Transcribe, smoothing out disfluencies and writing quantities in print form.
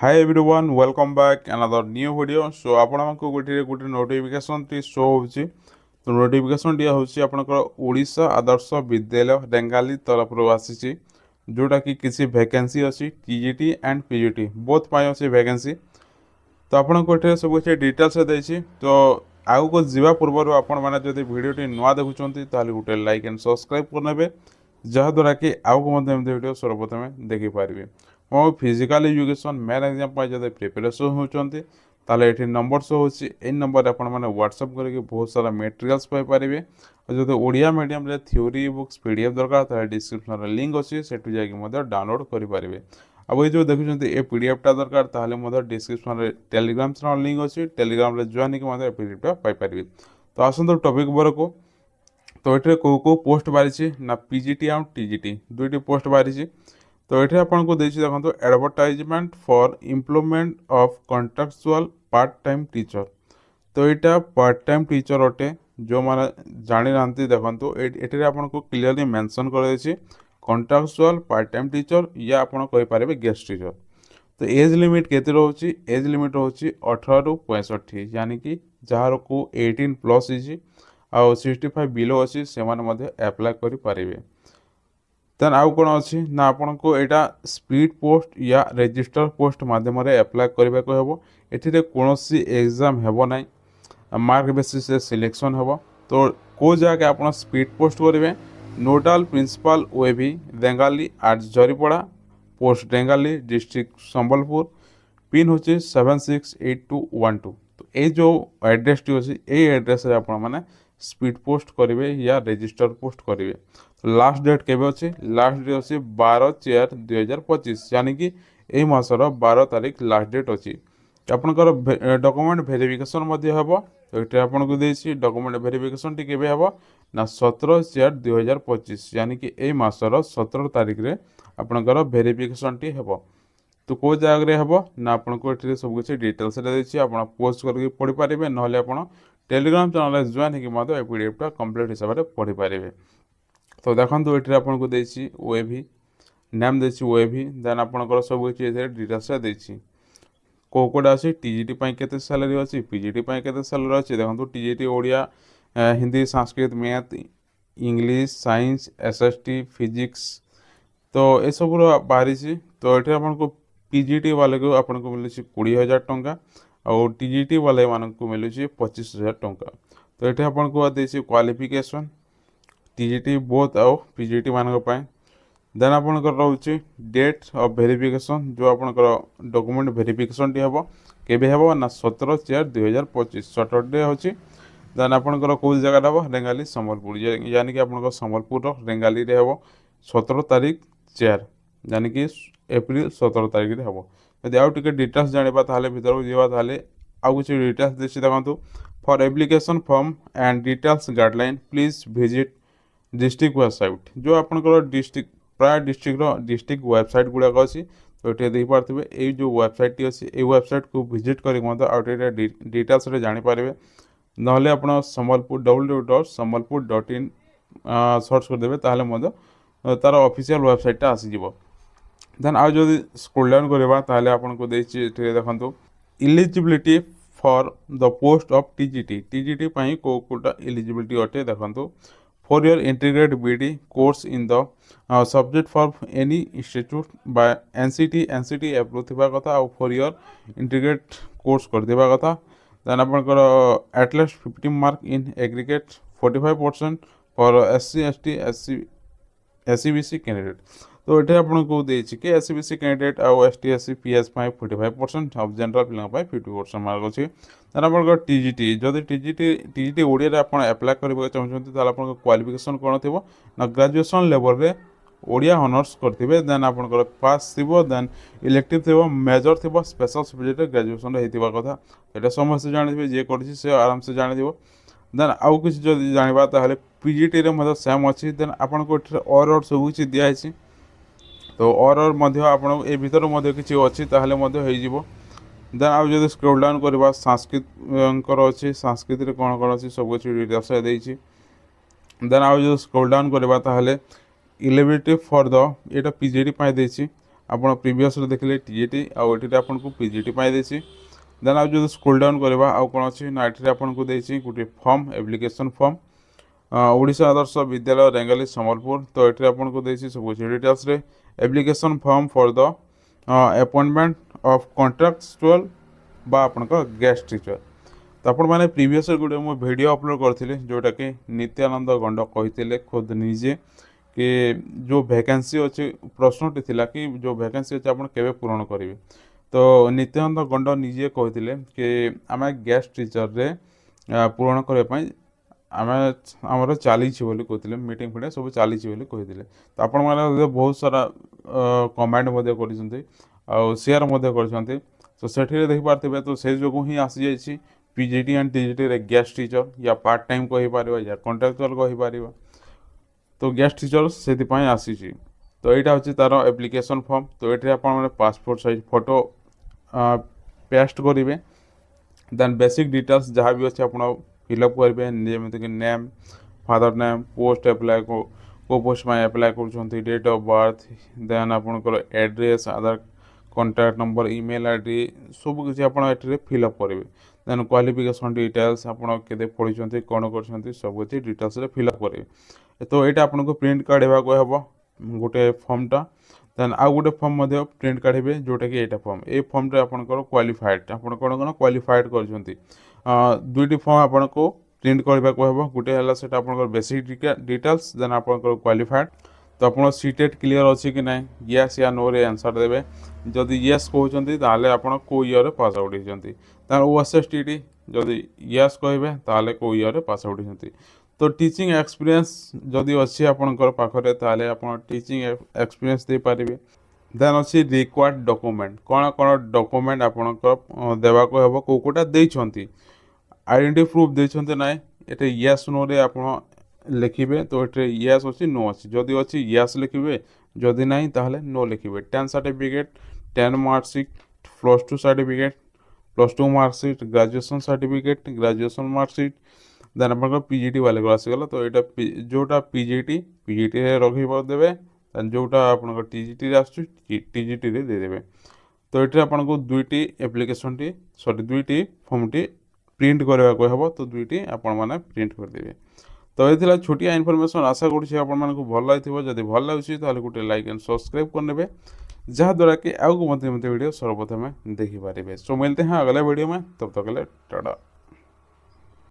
Hi everyone, welcome back another new video. So ଆପଣଙ୍କୁ ଗୋଟେ notification ଟି show ହେଉଛି। ତ ନୋଟିଫିକେସନ ଟି ହେଉଛି ଆପଣଙ୍କର ଓଡ଼ିଶା ଆଦର୍ଶ ବିଦ୍ୟାଳୟ ରେଙ୍ଗାଲି ତରଫରୁ ଆସିଛି, ଯୋଉଟା କି କିଛି ଭ୍ୟାକେନ୍ସି ଅଛି TGT ଆଣ୍ଡ PGT ବୋଥ୍ ପାଇଁ ଅଛି ଭ୍ୟାକେନ୍ସି। ତ ଆପଣଙ୍କୁ ଏଠାରେ ସବୁ କିଛି ଡିଟେଲ୍ସ ଦେଇଛି। ତ ଆଗକୁ ଯିବା ପୂର୍ବରୁ ଆପଣମାନେ ଯଦି ଭିଡ଼ିଓଟି ନୂଆ ଦେଖୁଛନ୍ତି ତାହେଲେ ଗୋଟେ ଲାଇକ୍ ଆଣ୍ଡ ସବସ୍କ୍ରାଇବ୍ କରିନେବେ, ଯାହାଦ୍ୱାରା କି ଆଗକୁ ମଧ୍ୟ ଏମିତି ଭିଡ଼ିଓ ସର୍ବପ୍ରଥମେ ଦେଖିପାରିବେ। ମୋ ଫିଜିକାଲ ଏଜୁକେସନ୍ ମେନ୍ ଏକ୍ଜାମ୍ ପାଇଁ ଯଦି ପ୍ରିପାରେସନ୍ ହେଉଛନ୍ତି ତାହେଲେ ଏଠି ନମ୍ବର ଶୋ ହେଉଛି। ଏହି ନମ୍ବରରେ ଆପଣମାନେ ହ୍ୱାଟ୍ସଆପ୍ କରିକି ବହୁତ ସାରା ମେଟେରିଆଲ୍ସ ପାଇପାରିବେ। ଆଉ ଯଦି ଓଡ଼ିଆ ମିଡ଼ିୟମ୍ରେ ଥିଓରି ବୁକ୍ସ PDF ଦରକାର ତାହେଲେ ଡିସ୍କ୍ରିପ୍ସନ୍ରେ ଲିଙ୍କ୍ ଅଛି, ସେଠୁ ଯାଇକି ମଧ୍ୟ ଡାଉନଲୋଡ଼ କରିପାରିବେ। ଆଉ ଏଇ ଯେଉଁ ଦେଖୁଛନ୍ତି ଏ PDFଟା ଦରକାର ତାହେଲେ ମଧ୍ୟ ଡିସ୍କ୍ରିପ୍ସନ୍ରେ ଟେଲିଗ୍ରାମ ଚ୍ୟାନେଲ୍ ଲିଙ୍କ୍ ଅଛି, ଟେଲିଗ୍ରାମରେ ଜଏନ୍ ହେଇକି ମଧ୍ୟ ଏ PDFଟା ପାଇପାରିବେ। ତ ଆସନ୍ତୁ ଟପିକ୍ ଉପରକୁ। ତ ଏଠାରେ କେଉଁ ପୋଷ୍ଟ ବାହାରିଛି ନା PGT ଆଉ TGT ଦୁଇଟି ପୋଷ୍ଟ ବାହାରିଛି। ତ ଏଠି ଆପଣଙ୍କୁ ଦେଇଛି ଦେଖନ୍ତୁ advertisement for employment of contractual part time teacher. ତ ଏଇଟା ପାର୍ଟ ଟାଇମ୍ ଟିଚର ଅଟେ। ଯେଉଁମାନେ ଜାଣିନାହାନ୍ତି ଦେଖନ୍ତୁ ଏଠାରେ ଆପଣଙ୍କୁ କ୍ଲିୟରଲି ମେନସନ୍ କରାଯାଇଛି କଣ୍ଟ୍ରାକ୍ଚୁଆଲ ପାର୍ଟ ଟାଇମ୍ ଟିଚର, ୟା ଆପଣ କହିପାରିବେ ଗେଷ୍ଟ ଟିଚର। ତ ଏଜ୍ ଲିମିଟ୍ କେତେ ରହୁଛି? ଏଜ୍ ଲିମିଟ୍ ରହୁଛି 18ରୁ 65, यानी कि ଯାହାରକୁ 18+ ହେଇଛି ଆଉ 65 ବିଲୋ ଅଛି ସେମାନେ ମଧ୍ୟ ଆପ୍ଲାଏ କରିପାରିବେ। ଦେନ୍ ଆଉ କ'ଣ ଅଛି ନା ଆପଣଙ୍କୁ ଏଇଟା ସ୍ପିଡ୍ ପୋଷ୍ଟ ୟା ରେଜିଷ୍ଟର ପୋଷ୍ଟ ମାଧ୍ୟମରେ ଆପ୍ଲାଏ କରିବାକୁ ହେବ। ଏଥିରେ କୌଣସି ଏକ୍ଜାମ୍ ହେବ ନାହିଁ, ମାର୍କ ବେସିସ୍ରେ ସିଲେକ୍ସନ୍ ହେବ। ତ କେଉଁ ଜାଗାରେ ଆପଣ ସ୍ପିଡ୍ ପୋଷ୍ଟ କରିବେ? Nodal principal OAV Rengali at Jaripada, post Rengali, district Sambalpur, pin ହେଉଛି 768212। ତ ଏଇ ଯେଉଁ ଆଡ୍ରେସଟି ଅଛି ଏଇ ଆଡ୍ରେସରେ ଆପଣମାନେ ସ୍ପିଡ୍ ପୋଷ୍ଟ କରିବେ ୟା ରେଜିଷ୍ଟର ପୋଷ୍ଟ କରିବେ। ଲାଷ୍ଟ ଡେଟ୍ କେବେ ଅଛି? ଲାଷ୍ଟ ଡେଟ୍ ଅଛି 12/4/2025, यानी कि এই ମାସର 12 ତାରିଖ ଲାଷ୍ଟ ଡେଟ୍ ଅଛି। ଆପଣଙ୍କର ଡକୁମେଣ୍ଟ ଭେରିଫିକେସନ୍ ମଧ୍ୟ ହେବ। ତ ଏଠି ଆପଣଙ୍କୁ ଦେଇଛି ଡକୁମେଣ୍ଟ ଭେରିଫିକେସନ୍ଟି କେବେ ହେବ ନା 17/4/2025, यानी कि এই ମାସର 17 ତାରିଖରେ ଆପଣଙ୍କର ଭେରିଫିକେସନ୍ଟି ହେବ। ତ କେଉଁ ଜାଗାରେ ହେବ ନା ଆପଣଙ୍କୁ ଏଠିରେ ସବୁକିଛି ଡିଟେଲ୍ସରେ ଦେଇଛି, ଆପଣ ପୋଷ୍ଟ କରିକି ପଢ଼ିପାରିବେ, ନହେଲେ ଆପଣ ଟେଲିଗ୍ରାମ ଚ୍ୟାନେଲରେ ଜଏନ୍ ହେଇକି ମଧ୍ୟ ଏ PDFଟା କମ୍ପ୍ଲିଟ୍ ହିସାବରେ ପଢ଼ିପାରିବେ। ତ ଦେଖନ୍ତୁ ଏଠିରେ ଆପଣଙ୍କୁ ଦେଇଛି OAV ନେମ୍ ଦେଇଛି OAV, ଦେନ୍ ଆପଣଙ୍କର ସବୁକିଛି ଏଥିରେ ଡିଟେଲ୍ସରେ ଦେଇଛି। କେଉଁ କେଉଁଟା ଅଛି TGT ପାଇଁ କେତେ ସାଲାରୀ ଅଛି, PGT ପାଇଁ କେତେ ସାଲାରୀ ଅଛି। ଦେଖନ୍ତୁ TGT Odia, Hindi, Sanskrit, math, English, science, SST, physics, ତ ଏସବୁର ବାହାରିଛି। ତ ଏଠି ଆପଣଙ୍କୁ PGT ବାଲାକୁ ଆପଣଙ୍କୁ ମିଳୁଛି 20,000 ଟଙ୍କା ଆଉ TGT ବାଲାମାନଙ୍କୁ ମିଳୁଛି 25,000 ଟଙ୍କା। ତ ଏଠି ଆପଣଙ୍କୁ ଦେଇଛି କ୍ୱାଲିଫିକେସନ୍ TGT ବୋଥ୍ ଆଉ PGT ମାନଙ୍କ ପାଇଁ। ଦେନ୍ ଆପଣଙ୍କର ରହୁଛି ଡେଟ୍ ଅଫ୍ ଭେରିଫିକେସନ୍, ଯେଉଁ ଆପଣଙ୍କର ଡକୁମେଣ୍ଟ ଭେରିଫିକେସନ୍ଟି ହେବ କେବେ ହେବ ନା 17/4/2025 ସଟର୍ଡେ ହେଉଛି। ଦେନ୍ ଆପଣଙ୍କର କେଉଁ ଜାଗାରେ ହେବ? ରେଙ୍ଗାଲି ସମ୍ବଲପୁର, यानी कि ଆପଣଙ୍କ ସମ୍ବଲପୁରର ରେଙ୍ଗାଲିରେ ହେବ 17 ତାରିଖ 4, यानी कि ଏପ୍ରିଲ 17 ତାରିଖରେ ହେବ। ଯଦି ଆଉ ଟିକେ ଡିଟେଲ୍ସ ଜାଣିବା ତାହେଲେ ଭିତରକୁ ଯିବା, ତାହେଲେ ଆଉ କିଛି ଡିଟେଲ୍ସ ଦେଇଛି ଦେଖନ୍ତୁ। For application form and details guideline please visit district website. ଯେଉଁ ଆପଣଙ୍କର ପ୍ରାୟ ଡିଷ୍ଟ୍ରିକ୍ଟର ଡିଷ୍ଟ୍ରିକ୍ଟ ୱେବସାଇଟ୍ ଗୁଡ଼ାକ ଅଛି। ତ ଏଠି ଦେଖିପାରୁଥିବେ ଏଇ ଯେଉଁ ୱେବସାଇଟ୍ଟି ଅଛି ଏଇ ୱେବସାଇଟ୍କୁ ଭିଜିଟ୍ କରି ମଧ୍ୟ ଆଉ ଟିକେ ଡିଟେଲ୍ସରେ ଜାଣିପାରିବେ। ନହେଲେ ଆପଣ ସମ୍ବଲପୁର www.sambalpur.in ସର୍ଚ୍ଚ କରିଦେବେ ତାହେଲେ ମଧ୍ୟ ତା'ର ଅଫିସିଆଲ୍ ୱେବସାଇଟ୍ଟା ଆସିଯିବ। ଦେନ୍ ଆଉ ଯଦି ସ୍କ୍ରୋଲ୍ ଡାଉନ୍ କରିବା ତାହେଲେ ଆପଣଙ୍କୁ ଦେଇଛି ଏଠିରେ ଦେଖନ୍ତୁ eligibility for the post of TGT ପାଇଁ କେଉଁ କେଉଁଟା ଇଲିଜିବିଲିଟି ଅଟେ ଦେଖନ୍ତୁ। 4 year integrated BD course in the subject for any institute by NCT approve ଥିବା କଥା ଆଉ 4 year integrated course କରିଥିବା କଥା। ଦେନ୍ ଆପଣଙ୍କର at least 50 mark in aggregate 45% for SC ST SCBC candidate. ତ ଏଠି ଆପଣଙ୍କୁ ଦେଇଛି କି SCBC କ୍ୟାଣ୍ଡିଡେଟ୍ ଆଉ ST SC PS ପାଇଁ 45% ଆଉ ଜେନେରାଲ ପିଲାଙ୍କ ପାଇଁ 50% ମାର୍କ ଅଛି। ଦେନ୍ ଆପଣଙ୍କର TGT, ଯଦି TGT ଓଡ଼ିଆରେ ଆପଣ ଆପ୍ଲାଏ କରିବାକୁ ଚାହୁଁଛନ୍ତି ତାହେଲେ ଆପଣଙ୍କ କ୍ୱାଲିଫିକେସନ୍ କ'ଣ ଥିବ ନା ଗ୍ରାଜୁଏସନ୍ ଲେଭେଲରେ ଓଡ଼ିଆ ଅନର୍ସ କରିଥିବେ। ଦେନ୍ ଆପଣଙ୍କର ପାସ୍ ଥିବ, ଦେନ୍ ଇଲେକ୍ଟିଭ୍ ଥିବ, ମେଜର ଥିବ, ସ୍ପେଶାଲ୍ ସବଜେକ୍ଟରେ ଗ୍ରାଜୁଏସନ୍ ହେଇଥିବା କଥା। ଏଇଟା ସମସ୍ତେ ଜାଣିଥିବେ, ଯିଏ କରିଛି ସେ ଆରାମସେ ଜାଣିଥିବ। ଦେନ୍ ଆଉ କିଛି ଯଦି ଜାଣିବା ତାହେଲେ PGTରେ ମଧ୍ୟ ସେମ୍ ଅଛି। ଦେନ୍ ଆପଣଙ୍କୁ ଏଠାରେ ଅର୍ ସବୁ କିଛି ଦିଆହେଇଛି। ତ ଅର୍ ମଧ୍ୟ ଆପଣଙ୍କୁ ଏ ଭିତରୁ ମଧ୍ୟ କିଛି ଅଛି ତାହେଲେ ମଧ୍ୟ ହେଇଯିବ। ଦେନ୍ ଆଉ ଯଦି ସ୍କ୍ରୋଲ୍ ଡାଉନ୍ କରିବା ସଂସ୍କୃତଙ୍କର ଅଛି, ସଂସ୍କୃତିରେ କ'ଣ କ'ଣ ଅଛି ସବୁ କିଛି ଡିଟେଲ୍ସରେ ଦେଇଛି। ଦେନ୍ ଆଉ ଯଦି ସ୍କ୍ରୋଲ୍ ଡାଉନ୍ କରିବା ତାହେଲେ ଇଲିଜିବିଲିଟି ଫର୍ ଦ ଏଇଟା PGT ପାଇଁ ଦେଇଛି ଆପଣ ପ୍ରିଭିୟସରେ ଦେଖିଲେ TGT ଆଉ ଏଠି ଆପଣଙ୍କୁ PGT ପାଇଁ ଦେଇଛି। ଦେନ୍ ଆଉ ଯଦି ସ୍କ୍ରୋଲ୍ ଡାଉନ୍ କରିବା ଆଉ କ'ଣ ଅଛି ନା ଏଠି ଆପଣଙ୍କୁ ଦେଇଛି ଗୋଟେ form application form Odisha Adarsha Vidyalaya Rengali Sambalpur. ତ ଏଠି ଆପଣଙ୍କୁ ଦେଇଛି ସବୁ କିଛି ଡିଟେଲ୍ସରେ application form for the appointment of contractual বা ଆପଣଙ୍କ ଗେଷ୍ଟ ଟିଚର। ତ ଆପଣମାନେ ପ୍ରିଭିୟସରେ ଗୋଟେ ମୁଁ ଭିଡ଼ିଓ ଅପଲୋଡ଼ କରିଥିଲି ଯେଉଁଟାକି ନିତ୍ୟାନନ୍ଦ ଗଣ୍ଡ କହିଥିଲେ ଖୋଦ ନିଜେ कि जो भैकेंसी अच्छे प्रश्नटी थिला कि जो भैकेंसी अच्छे आप केवे पूरण करेंगे। तो नित्यानंद गंड निजे कहते कि आम गेस्ट टीचर रे पूरण करने आमर चली कहते मीटिंग फिटिंग सब चली कहते। तो आपण मैंने बहुत सारा कमेंट सेयार कर तो सेठी देखिपारे तो से जो ही आसी जाइए PGT एंड TGT रे गेस्ट टीचर या पार्ट टाइम कहीपर या कंट्राक्चुअल कहीपर तो गेस्ट टीचर से आसी। तो यहाँ हूँ तार एप्लिकेशन फॉर्म। तो ये आप पासपोर्ट साइज फोटो पेस्ट करेंगे। देन बेसिक डिटेल्स जहाँ भी अच्छे आप फिलअप करेंगे जमीक name father name post apply को पोस्ट में एप्लाय कर डेट ऑफ बर्थ देन आपंकर address Aadhaar contact number email ID सब किसी आप फिलअप करेंगे। देन क्वालिफिकेशन डिटेल्स आपड़ के पढ़ी कौन कर सब किसी डिटेल्स फिलअप करेंगे। तो यहाँ आपको प्रिंट काढ़ा हम गोटे फॉर्मटा देन आउ गोटे फॉर्म प्रिंट काढ़े जोटा कि यहाँ फॉर्म ये फॉर्म आपंकर क्वालिफाइड आप कौन कौन क्वालिफाइड कर दुईटी फॉर्म आपको प्रिंट करने को हम गोटे है आप बेसिक डिटेल्स देन आपंकर क्वालिफाइड। तो आप सीटेट क्लीयर अच्छी कि ना येस या नो रे आंसर देवे। जदि येस कहते आप कौ ईयर पास आउट होती OSSTT जदि येस कहे ताले कौ ईयर पास आउट होती। तो टीचिंग एक्सपीरियंस जदि अच्छी आपंकर पाखे ताले आप टीचिंग एक्सपीरियंस दे पारे। देन अच्छी रिक्वायर्ड डॉक्यूमेंट कौन कौन डॉक्यूमेंट आपंकर देवा को हम कौ कौटा देती आइडेंटिटी प्रूफ देते ना ये येस नो रे आप लिखे। तो ये येस अच्छी नो अच्छी जदि अच्छी येस लिखे जदि ना ताहले नो लिखे। 10 certificate 10 marksheet +2 certificate +2 marksheet graduation certificate graduation marksheet then आप PGT वाले को आसीगला। तो यहाँ जोटा PGT रखी देवे जोटा आप TGT TGT रे देदेवे। तो ये आपको दुईटी एप्लिकेशन टी सॉरी दुईटी फॉर्म टी प्रिंट करने को हम। तो दुईटी आपण मैंने प्रिंट करदे। तो ये छोटिया इनफॉरमेशन आशा करुँच आपको भल लगी। जब भल लगे तो गोटे लाइक एंड सब्सक्राइब करने जहाँद्वारा कि आगे वीडियो सर्वप्रथमें देखिपारे। सो मिलते हैं अगले वीडियो में तब तक के लिए टाटा।